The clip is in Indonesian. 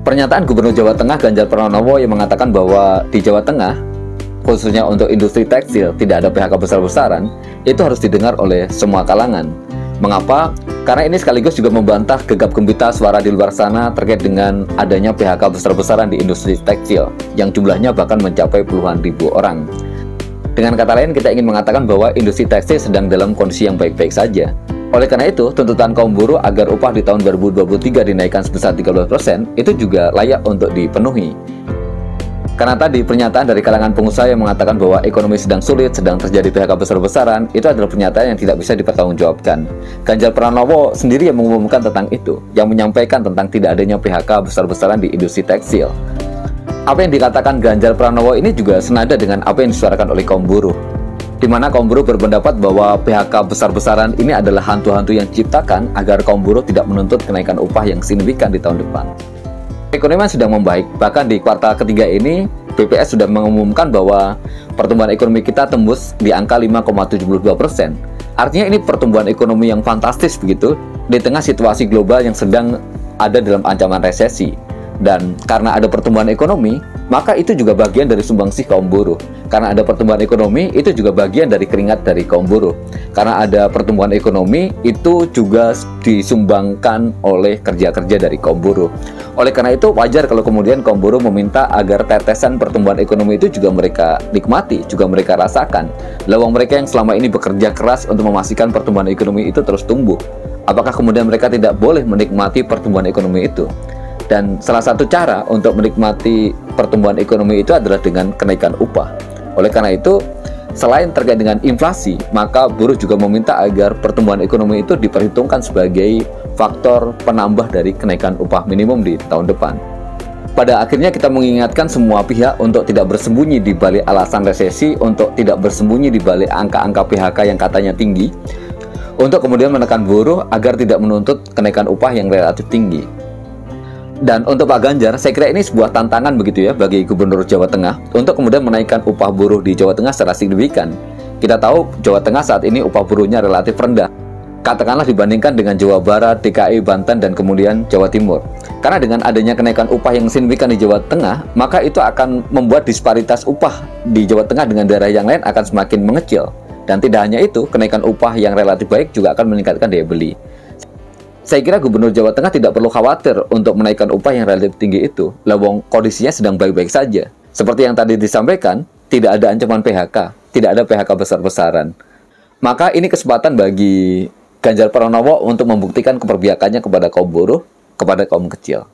Pernyataan Gubernur Jawa Tengah Ganjar Pranowo yang mengatakan bahwa di Jawa Tengah, khususnya untuk industri tekstil, tidak ada PHK besar-besaran, itu harus didengar oleh semua kalangan. Mengapa? Karena ini sekaligus juga membantah gegap gempita suara di luar sana terkait dengan adanya PHK besar-besaran di industri tekstil, yang jumlahnya bahkan mencapai puluhan ribu orang. Dengan kata lain, kita ingin mengatakan bahwa industri tekstil sedang dalam kondisi yang baik-baik saja. Oleh karena itu, tuntutan kaum buruh agar upah di tahun 2023 dinaikkan sebesar 13% itu juga layak untuk dipenuhi. Karena tadi pernyataan dari kalangan pengusaha yang mengatakan bahwa ekonomi sedang sulit, sedang terjadi PHK besar-besaran, itu adalah pernyataan yang tidak bisa dipertanggungjawabkan. Ganjar Pranowo sendiri yang mengumumkan tentang itu, yang menyampaikan tentang tidak adanya PHK besar-besaran di industri tekstil. Apa yang dikatakan Ganjar Pranowo ini juga senada dengan apa yang disuarakan oleh kaum buruh, di mana kaum buruh berpendapat bahwa PHK besar-besaran ini adalah hantu-hantu yang diciptakan agar kaum buruh tidak menuntut kenaikan upah yang signifikan di tahun depan. Ekonomi sedang membaik, bahkan di kuartal ketiga ini BPS sudah mengumumkan bahwa pertumbuhan ekonomi kita tembus di angka 5,72%. Artinya ini pertumbuhan ekonomi yang fantastis begitu di tengah situasi global yang sedang ada dalam ancaman resesi. Dan karena ada pertumbuhan ekonomi, maka itu juga bagian dari sumbangsih kaum buruh. Karena ada pertumbuhan ekonomi, itu juga bagian dari keringat dari kaum buruh. Karena ada pertumbuhan ekonomi, itu juga disumbangkan oleh kerja-kerja dari kaum buruh. Oleh karena itu, wajar kalau kemudian kaum buruh meminta agar tetesan pertumbuhan ekonomi itu juga mereka nikmati, juga mereka rasakan. Lawang mereka yang selama ini bekerja keras untuk memastikan pertumbuhan ekonomi itu terus tumbuh. Apakah kemudian mereka tidak boleh menikmati pertumbuhan ekonomi itu? Dan salah satu cara untuk menikmati pertumbuhan ekonomi itu adalah dengan kenaikan upah. Oleh karena itu, selain terkait dengan inflasi, maka buruh juga meminta agar pertumbuhan ekonomi itu diperhitungkan sebagai faktor penambah dari kenaikan upah minimum di tahun depan. Pada akhirnya kita mengingatkan semua pihak untuk tidak bersembunyi di balik alasan resesi, untuk tidak bersembunyi di balik angka-angka PHK yang katanya tinggi, untuk kemudian menekan buruh agar tidak menuntut kenaikan upah yang relatif tinggi. Dan untuk Pak Ganjar, saya kira ini sebuah tantangan begitu ya bagi Gubernur Jawa Tengah untuk kemudian menaikkan upah buruh di Jawa Tengah secara signifikan. Kita tahu Jawa Tengah saat ini upah buruhnya relatif rendah, katakanlah dibandingkan dengan Jawa Barat, DKI, Banten, dan kemudian Jawa Timur. Karena dengan adanya kenaikan upah yang signifikan di Jawa Tengah, maka itu akan membuat disparitas upah di Jawa Tengah dengan daerah yang lain akan semakin mengecil. Dan tidak hanya itu, kenaikan upah yang relatif baik juga akan meningkatkan daya beli. Saya kira Gubernur Jawa Tengah tidak perlu khawatir untuk menaikkan upah yang relatif tinggi itu. Lawang kondisinya sedang baik-baik saja. Seperti yang tadi disampaikan, tidak ada ancaman PHK, tidak ada PHK besar-besaran. Maka ini kesempatan bagi Ganjar Pranowo untuk membuktikan keperpihakannya kepada kaum buruh, kepada kaum kecil.